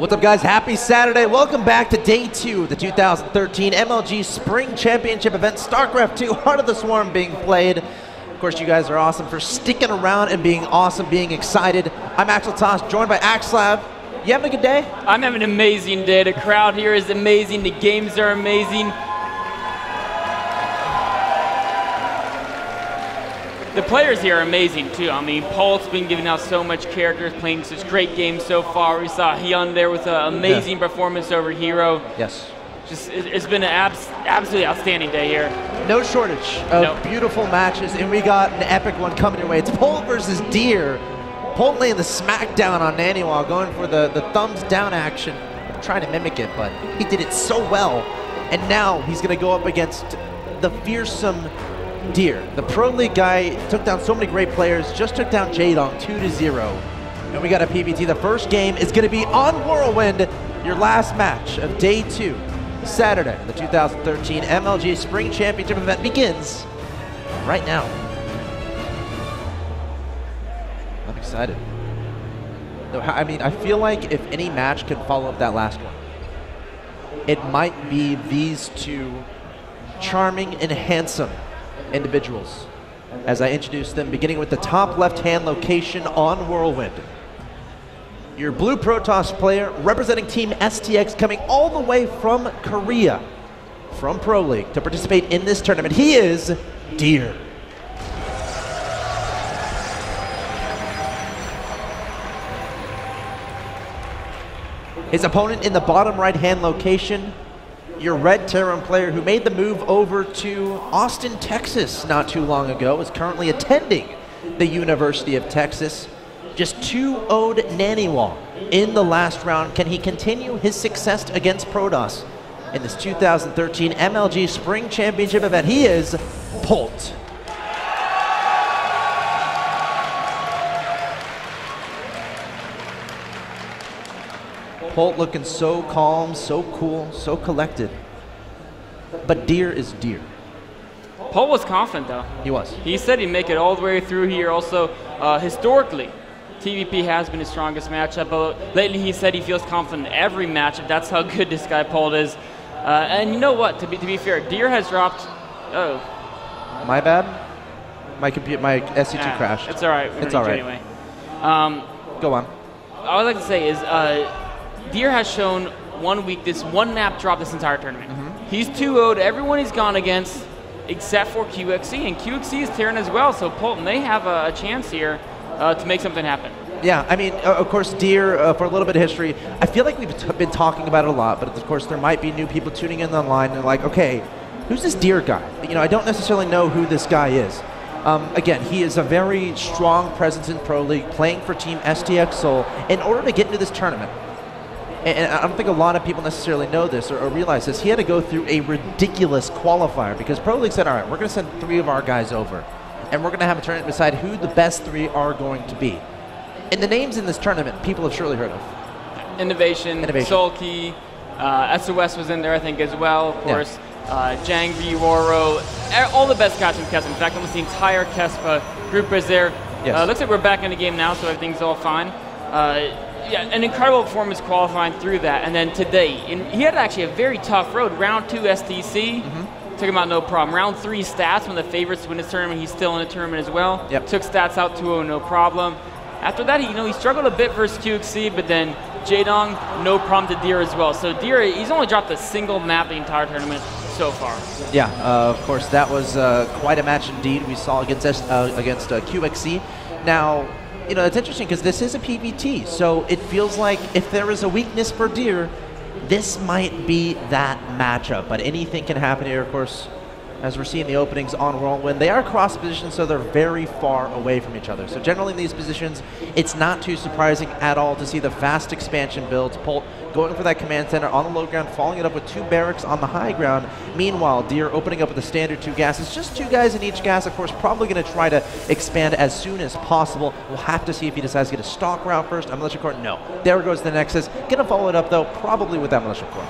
What's up, guys? Happy Saturday. Welcome back to day 2 of the 2013 MLG Spring Championship event, StarCraft 2, Heart of the Swarm being played. Of course, you guys are awesome for sticking around and being awesome, being excited. I'm Axel Toss, joined by Axlab. You having a good day? I'm having an amazing day. The crowd here is amazing. The games are amazing. The players here are amazing too. I mean, Polt's been giving out so much characters, playing such great games so far. We saw Hyun there with an amazing performance over Hero. Yes. Just, it's been an absolutely outstanding day here. No shortage of beautiful matches, and we got an epic one coming your way. It's Polt versus Deer. Polt laying the smackdown on Naniwal, going for the thumbs down action. I'm trying to mimic it, but he did it so well. And now he's going to go up against the fearsome Deer. The Pro League guy took down so many great players, just took down Jaedong 2-0. And we got a PBT. The first game is going to be on Whirlwind, your last match of day 2. Saturday, the 2013 MLG Spring Championship event begins right now. I'm excited. I mean, I feel like if any match can follow up that last one, it might be these two charming and handsome individuals as I introduce them, beginning with the top left-hand location on Whirlwind. Your blue Protoss player representing Team STX, coming all the way from Korea, from Pro League, to participate in this tournament. He is Deer. His opponent in the bottom right-hand location, your red Terran player who made the move over to Austin, Texas not too long ago, is currently attending the University of Texas. Just 2-0'd Naniwal in the last round. Can he continue his success against Protoss in this 2013 MLG Spring Championship event? He is Polt. Polt looking so calm, so cool, so collected. But Deer is Deer. Polt was confident though. He was. He said he'd make it all the way through here. Also, historically, TVP has been his strongest matchup, but lately he said he feels confident in every matchup. That's how good this guy Polt is. And you know what, to be fair, Deer has dropped, My bad? My SC2 crashed. It's all right. It's all right. Anyway. Go on. All I'd like to say is Deer has shown one weakness, one map drop this entire tournament. He's 2-0'd everyone he's gone against except for QXC, and QXC is Terran as well, so Polt may have a chance here to make something happen. Yeah, I mean, of course, Deer, for a little bit of history, I feel like we've been talking about it a lot, but of course there might be new people tuning in online and like, okay, who's this Deer guy? You know, I don't necessarily know who this guy is. Again, he is a very strong presence in Pro League, playing for Team STX Seoul in order to get into this tournament. And I don't think a lot of people necessarily know this or realize this. He had to go through a ridiculous qualifier because Pro League said, all right, we're going to send 3 of our guys over, and we're going to have a tournament decide who the best 3 are going to be. And the names in this tournament, people have surely heard of. Innovation. Sulky, SOS was in there, I think, as well, of course. Jang Vioro, all the best guys from Kespa. In fact, almost the entire Kespa group is there. Yes. Looks like we're back in the game now, so everything's all fine. Yeah, an incredible performance qualifying through that. And then today, he had actually a very tough road. Round 2 STC, took him out no problem. Round 3 stats, one of the favorites to win this tournament. He's still in the tournament as well. Took stats out 2-0, no problem. After that, he struggled a bit versus QXC, but then Jaedong, no problem to Deer as well. So Deer, he's only dropped a single map the entire tournament so far. Yeah, of course, that was quite a match indeed we saw against QXC. Now, you know, it's interesting because this is a PBT, so it feels like if there is a weakness for Deer, this might be that matchup. But anything can happen here, of course, as we're seeing the openings on Whirlwind. They are cross positions, so they're very far away from each other. So generally in these positions, it's not too surprising at all to see the fast expansion builds. Polt going for that command center on the low ground, following it up with 2 barracks on the high ground. Meanwhile, Deer opening up with the standard 2 gases. Just 2 guys in each gas, of course, probably going to try to expand as soon as possible. We'll have to see if he decides to get a stalk route first. A militia corps, no. There goes the Nexus. Going to follow it up, though, probably with that militia corps.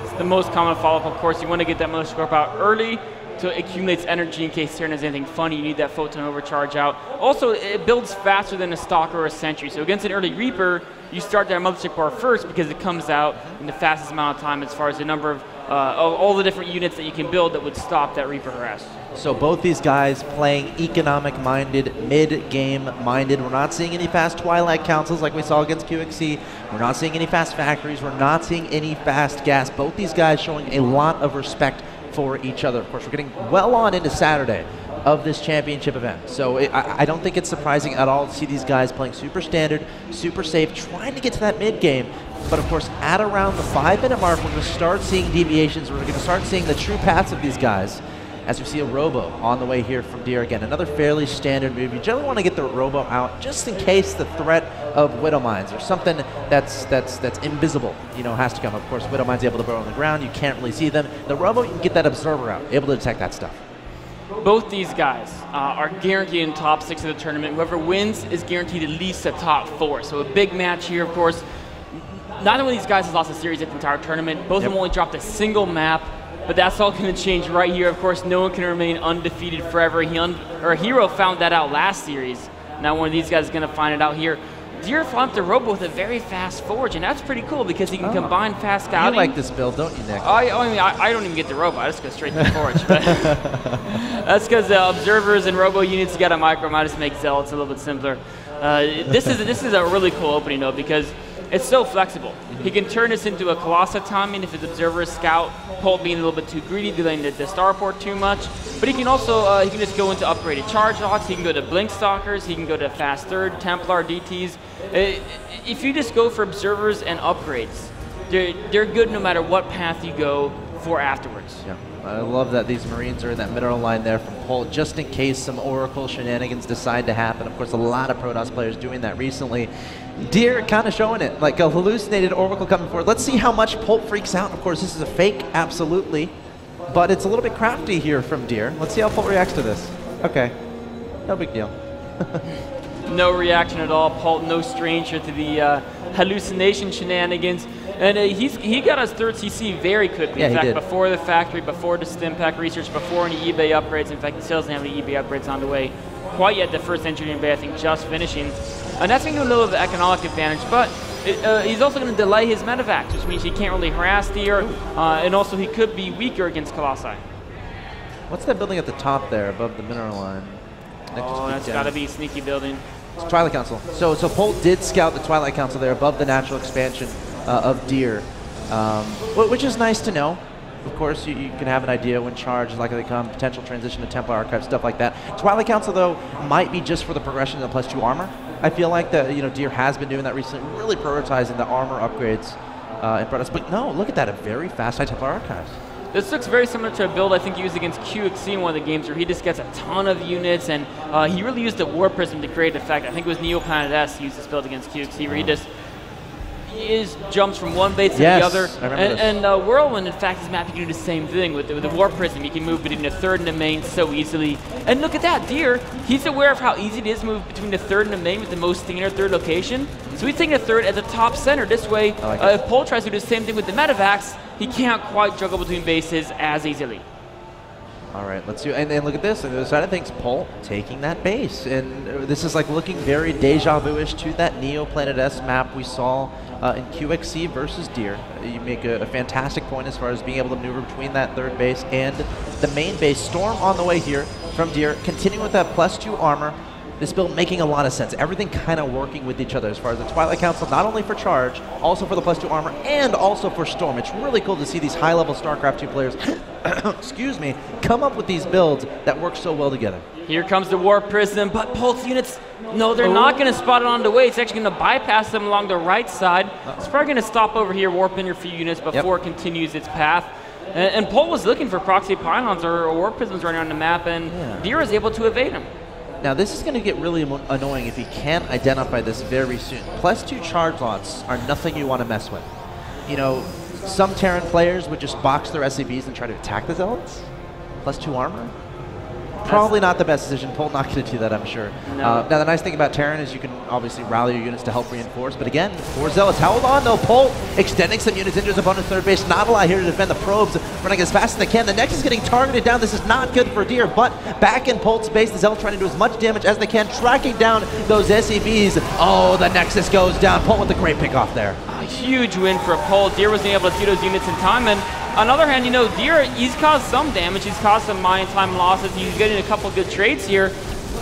It's the most common follow-up, of course. You want to get that militia corps out early so it accumulates energy in case Terran has anything funny. You need that photon overcharge out. Also, it builds faster than a Stalker or a Sentry. So against an early Reaper, you start that Mothership Bar first because it comes out in the fastest amount of time as far as the number of all the different units that you can build that would stop that Reaper harass. So both these guys playing economic-minded, mid-game-minded. We're not seeing any fast Twilight Councils like we saw against QXC. We're not seeing any fast factories. We're not seeing any fast gas. Both these guys showing a lot of respect for each other. Of course, we're getting well on into Saturday of this championship event. So I don't think it's surprising at all to see these guys playing super standard, super safe, trying to get to that mid-game. But of course, at around the 5-minute mark, we're going to start seeing deviations. We're going to start seeing the true paths of these guys. As we see a Robo on the way here from Deer again. Another fairly standard move. You generally want to get the Robo out just in case the threat of Widow Mines or something that's invisible, has to come. Of course, Widow Mines able to burrow on the ground. You can't really see them. The Robo, you can get that Observer out, able to detect that stuff. Both these guys are guaranteed in top 6 of the tournament. Whoever wins is guaranteed at least a top 4. So a big match here, of course. Neither one of these guys has lost a series at the entire tournament. Both of them only dropped a single map. But that's all going to change right here. Of course, no one can remain undefeated forever. Hero found that out last series. Now one of these guys is going to find it out here. Deer flanked the Robo with a very fast Forge, and that's pretty cool because he can combine fast scouting. You like this build, don't you, Nick? I don't even get the Robo. I just go straight to the Forge. But that's because Observers and Robo units, you got to micro. I just make Zealots a little bit simpler. This is a really cool opening, though, because it's so flexible. He can turn this into a Colossus Tommy if his Observer Scout, Polt being a little bit too greedy, delaying the starport too much. But he can also, he can just go into upgraded charge lots, he can go to Blink Stalkers, he can go to Fast Third, Templar, DTs. If you just go for Observers and upgrades, they're good no matter what path you go for afterwards. Yeah. I love that these Marines are in that middle line there from Polt, just in case some Oracle shenanigans decide to happen. Of course, a lot of Protoss players doing that recently. Deer kind of showing it, like a hallucinated Oracle coming forward. Let's see how much Polt freaks out. Of course, this is a fake, absolutely. But it's a little bit crafty here from Deer. Let's see how Polt reacts to this. Okay, no big deal. No reaction at all. Polt, no stranger to the hallucination shenanigans. And he got his 3rd CC very quickly. Yeah, in fact, he did. Before the factory, before the Stimpack research, before any eBay upgrades. In fact, he still doesn't have any eBay upgrades on the way quite yet. The first engineering bay, I think, just finishing. And that's going to give him a little bit of economic advantage. But he's also going to delay his medevacs, which means he can't really harass Deer. And also, he could be weaker against Colossi. What's that building at the top there above the mineral line? That's got to be a sneaky building. It's Twilight Council. So Polt did scout the Twilight Council there above the natural expansion of Deer, which is nice to know. Of course, you can have an idea when charge is likely to come, potential transition to Templar Archive, stuff like that. Twilight Council, though, might be just for the progression of the +2 armor. I feel like that Deer has been doing that recently, really prioritizing the armor upgrades in Protoss. But no, look at that, a very fast high Templar Archives. This looks very similar to a build I think he used against QXC in one of the games where he just gets a ton of units, and he really used the War Prism to create an effect. I think it was Neoplanet S used this build against QXC where he just jumps from one base to the other. And Whirlwind, in fact, is map you can do the same thing with the War Prism. You can move between the 3rd and the main so easily. And look at that, Deer, he's aware of how easy it is to move between the 3rd and the main with the most standard 3rd location. So he's taking the 3rd at the top center. This way, if Polt tries to do the same thing with the medevacs, he can't quite juggle between bases as easily. All right, let's do, and then look at this. On the other side of things, Polt taking that base. And this is like looking very deja vu-ish to that Neoplanet S map we saw in QXC versus Deer. You make a fantastic point as far as being able to maneuver between that 3rd base and the main base. Storm on the way here from Deer, continuing with that +2 armor. This build making a lot of sense. Everything kind of working with each other as far as the Twilight Council, not only for charge, also for the +2 armor, and also for Storm. It's really cool to see these high-level StarCraft 2 players, excuse me, come up with these builds that work so well together. Here comes the War Prism, but Polt's units, no, they're not going to spot it on the way. It's actually going to bypass them along the right side. It's probably going to stop over here, warp in a few units before it continues its path. And Polt was looking for proxy pylons or War Prisms running on the map, and Deer was able to evade them. Now, this is going to get really annoying if you can't identify this very soon. +2 charge lots are nothing you want to mess with. Some Terran players would just box their SCVs and try to attack the Zealots. +2 armor. Probably not the best decision. Polt not going to do that, I'm sure. No. Now, the nice thing about Terran is you can obviously rally your units to help reinforce. But again, for Zealots, hold on though. Polt extending some units into his opponent's third base. Not a lot here to defend the probes. Running as fast as they can. The Nexus is getting targeted down. This is not good for Deer. But back in Polt's base, the Zealots trying to do as much damage as they can, tracking down those SCVs. Oh, the Nexus goes down. Polt with a great pick off there. A huge win for Polt. Deer wasn't able to see those units in time. And on the other hand, you know, Deer, he's caused some damage. He's caused some mine time losses. He's getting a couple good trades here.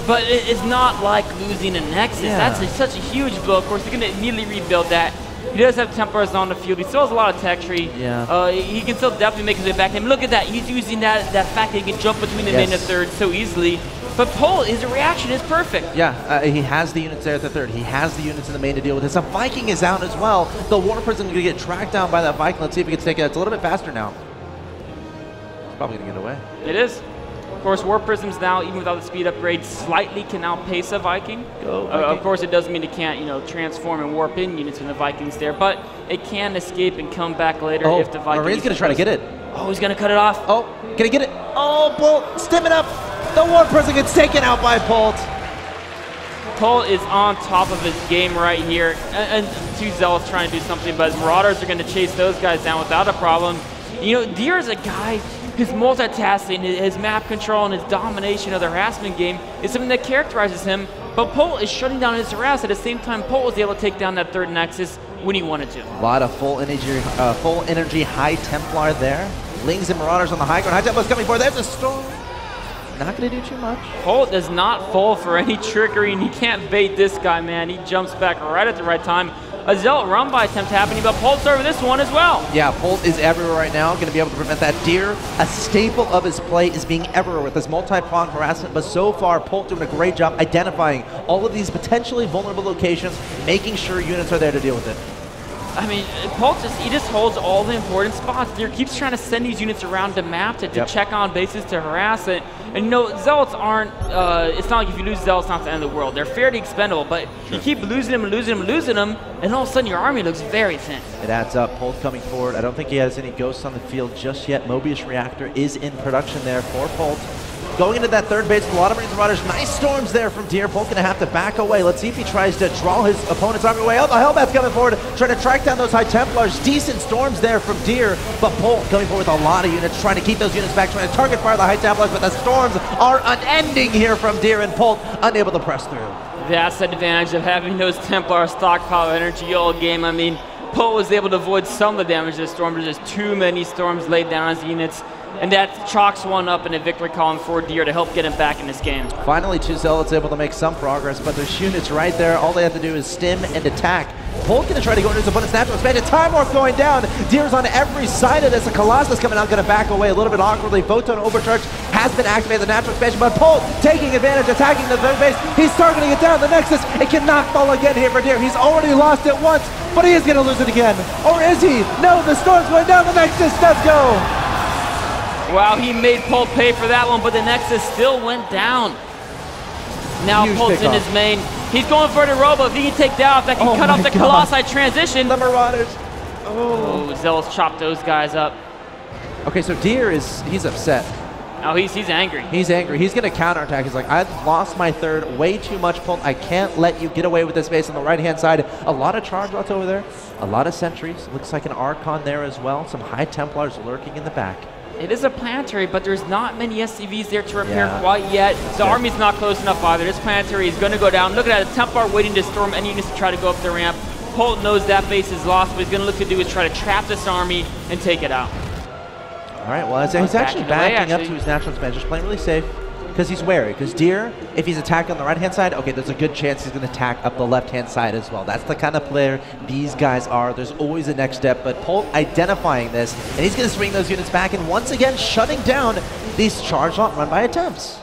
But it's not like losing a Nexus. Yeah. That's such a huge blow. Of course, he's going to immediately rebuild that. He does have Templars on the field. He still has a lot of tech tree. Yeah. He can still definitely make his way back. And look at that. He's using that fact that he can jump between the main and the third so easily. But Polt, his reaction is perfect. Yeah, he has the units there at the third. He has the units in the main to deal with this. A Viking is out as well. The War Prison is going to get tracked down by that Viking. Let's see if he can take it. It's a little bit faster now. It's probably going to get away. It is. Of course, War Prisms now, even without the speed upgrade, slightly can outpace a Viking. Of course, it doesn't mean it can't, you know, transform and warp in units when the Viking's there, but it can escape and come back later if the Viking. Marine's going to try to get it. Oh, he's going to cut it off. Oh, can he get it? Oh, Polt, stim it up. The War Prison gets taken out by Polt. Polt is on top of his game right here, and two Zealots trying to do something, but Marauders are going to chase those guys down without a problem. You know, Deer is a guy whose multitasking, his map control, and his domination of the harassment game is something that characterizes him, but Polt is shutting down his harass. At the same time, Polt was able to take down that third Nexus when he wanted to. A lot of full energy High Templar there. Lings and Marauders on the high ground. High Templar's coming forward. There's a storm. Not going to do too much. Polt does not fall for any trickery, and he can't bait this guy, man. He jumps back right at the right time. A Zealot run-by attempt happening, but Polt's over this one as well. Yeah, Polt is everywhere right now, going to be able to prevent that. Deer, a staple of his play is being everywhere with this multi-pronged harassment, but so far, Polt doing a great job identifying all of these potentially vulnerable locations, making sure units are there to deal with it. I mean, Polt he just holds all the important spots. Deer keeps trying to send these units around the map to check on bases, to harass it. And you know, Zealots aren't, it's not like if you lose Zealots, it's not the end of the world. They're fairly expendable, but you keep losing them and losing them and losing them, and all of a sudden your army looks very thin. It adds up. Polt coming forward. I don't think he has any ghosts on the field just yet. Mobius Reactor is in production there for Polt. Going into that third base, a lot of Marines and Marauders. Nice storms there from Deer. Polt gonna have to back away. Let's see if he tries to draw his opponent's army away. Oh, the Hellbat's coming forward, trying to track down those High Templars. Decent storms there from Deer, but Polt coming forward with a lot of units, trying to keep those units back, trying to target fire the High Templars, but the storms are unending here from Deer, and Polt unable to press through. That's the advantage of having those Templars stockpile energy all game. I mean, Polt was able to avoid some of the damage of the storm. There's just too many storms laid down on his units. And that chalks one up in a victory column for Deer to help get him back in this game. Finally, two Zealots able to make some progress, but there's units right there. All they have to do is stim and attack. Polt going to try to go into his opponent's natural expansion. Time Warp going down. Deer's on every side of this. A Colossus coming out, going to back away a little bit awkwardly. Photon Overcharge has been activated, the natural expansion, but Polt taking advantage, attacking the third base. He's targeting it down. The Nexus, it cannot fall again here for Deer. He's already lost it once, but he is going to lose it again. Or is he? No, the storm's going down. The Nexus does go. Wow, he made Polt pay for that one, but the Nexus still went down. Now Huge Polt's in his main. He's going for the Robo. If he can take that off, that can cut off the Colossi transition. The Marauders. Oh, Zealous chopped those guys up. Okay, so Deer he's upset. Oh, he's angry. He's angry. He's going to counterattack. He's like, I've lost my third way too much, Polt. I can't let you get away with this base on the right-hand side. A lot of charge routes over there. A lot of sentries. Looks like an Archon there as well. Some High Templars lurking in the back. It is a planetary, but there's not many SCVs there to repair quite yet. The army's not close enough either. This planetary is going to go down. Look at that, a Templar waiting to storm any units to try to go up the ramp. Polt knows that base is lost. What he's going to look to do is try to trap this army and take it out. All right, well, he's actually backing up to his natural expansion, just playing really safe. Because he's wary. Because Deer, if he's attacking on the right-hand side, okay, there's a good chance he's going to attack up the left-hand side as well. That's the kind of player these guys are. There's always a next step, but Polt identifying this, and he's going to swing those units back, and once again, shutting down these charge lot run-by attempts.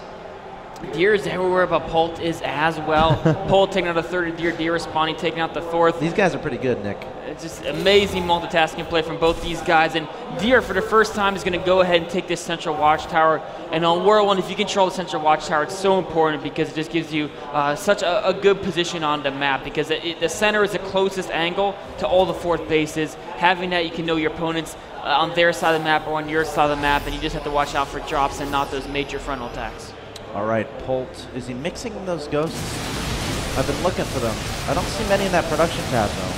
Deer is everywhere, but Polt is as well. Polt taking out a third of Deer, Deer responding, taking out the fourth. These guys are pretty good, Nick. It's just amazing multitasking play from both these guys. And Deer, for the first time, is going to go ahead and take this central watchtower. And on World 1, if you control the central watchtower, it's so important because it just gives you such a good position on the map, because the center is the closest angle to all the fourth bases. Having that, you can know your opponents on their side of the map or on your side of the map, and you just have to watch out for drops and not those major frontal attacks. All right, Polt, is he mixing those ghosts? I've been looking for them. I don't see many in that production tab, though.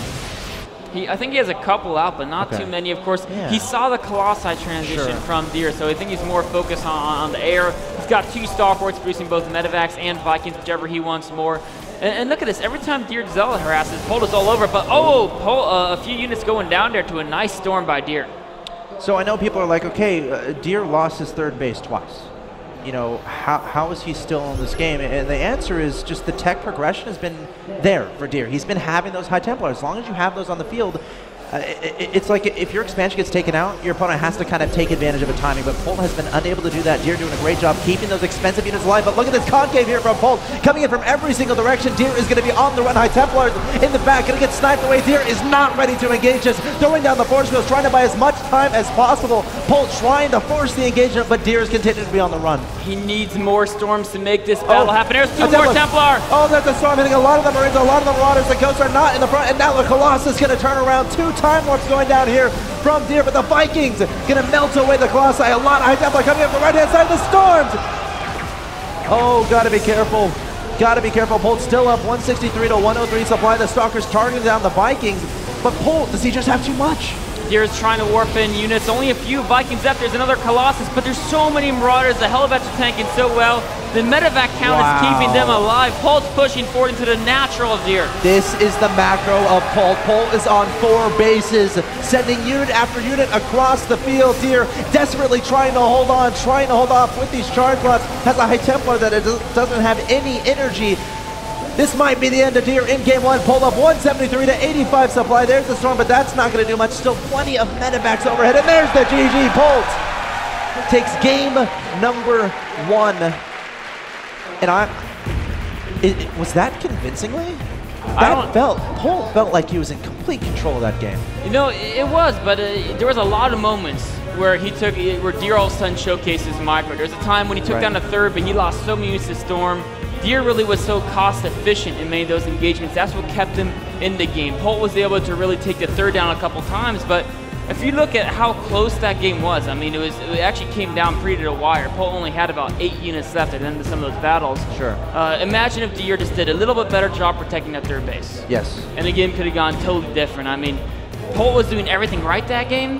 I think he has a couple out, but not too many. Of course, he saw the Colossi transition from Deer, so I think he's more focused on the air. He's got 2 stalwarts producing both Medivacs and Vikings, whichever he wants more. And look at this. Every time Deer Zella harasses, Polt is all over. But, Polt, a few units going down there to a nice storm by Deer. So I know people are like, okay, Deer lost his 3rd base twice. You know, how is he still in this game? And the answer is just the tech progression has been there for Deer. He's been having those high Templars. As long as you have those on the field, it's like if your expansion gets taken out, your opponent has to kind of take advantage of a timing, but Polt has been unable to do that. Deer doing a great job keeping those expensive units alive, but look at this concave here from Polt, coming in from every single direction. Deer is going to be on the run. High Templars in the back, going to get sniped away. Deer is not ready to engage, just throwing down the force fields, trying to buy as much time as possible. Polt trying to force the engagement, but Deer is continuing to be on the run. He needs more storms to make this battle happen. There's 2 more Templar. Oh, there's a storm hitting a lot of the Marines, a lot of the Marauders. The Ghosts are not in the front, and now the Colossus is going to turn around. 2 Time Warps going down here from Deer, but the Vikings going to melt away the Colossi. A lot of High Templar coming up the right-hand side of the Storms. Oh, got to be careful. Got to be careful. Polt still up 163 to 103 supply. The Stalkers targeting down the Vikings, but Polt, does he just have too much? Deer's trying to warp in units. Only a few Vikings left. There's another Colossus, but there's so many Marauders. The Helivets are tanking so well. The Medivac count is keeping them alive. Polt's pushing forward into the natural of Deer. This is the macro of Polt. Polt is on 4 bases, sending unit after unit across the field. Deer desperately trying to hold on, trying to hold off with these charge plots. Has a High Templar that it doesn't have any energy. This might be the end of Deer in game 1. Polt up 173 to 85 supply. There's the storm, but that's not going to do much. Still plenty of Medivacs overhead, and there's the GG. Polt takes game number 1. And was that convincingly? Polt felt like he was in complete control of that game. You know, it was, but there was a lot of moments where Deer all of a sudden showcased his micro. There's a time when he took down the 3rd, but he lost so many units to Storm. Deer really was so cost efficient in many of those engagements. That's what kept him in the game. Polt was able to really take the 3rd down a couple times, but if you look at how close that game was, I mean, it actually came down pretty to the wire. Polt only had about 8 units left at the end of some of those battles. Sure. Imagine if Deer just did a little bit better job protecting that 3rd base. Yes. And the game could have gone totally different. I mean, Polt was doing everything right that game,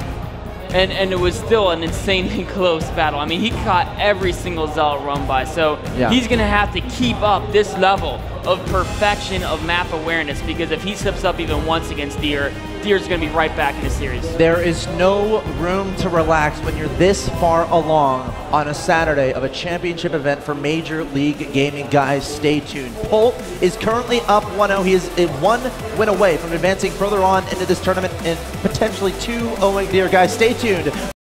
and it was still an insanely close battle. I mean, he caught every single Zealot run by, so he's going to have to keep up this level of perfection of map awareness, because if he slips up even once against Deer, Deer's going to be right back in the series. There is no room to relax when you're this far along on a Saturday of a championship event for Major League Gaming. Guys, stay tuned. Polt is currently up 1-0. He is 1 win away from advancing further on into this tournament and potentially 2-0 Deer. Guys, stay tuned.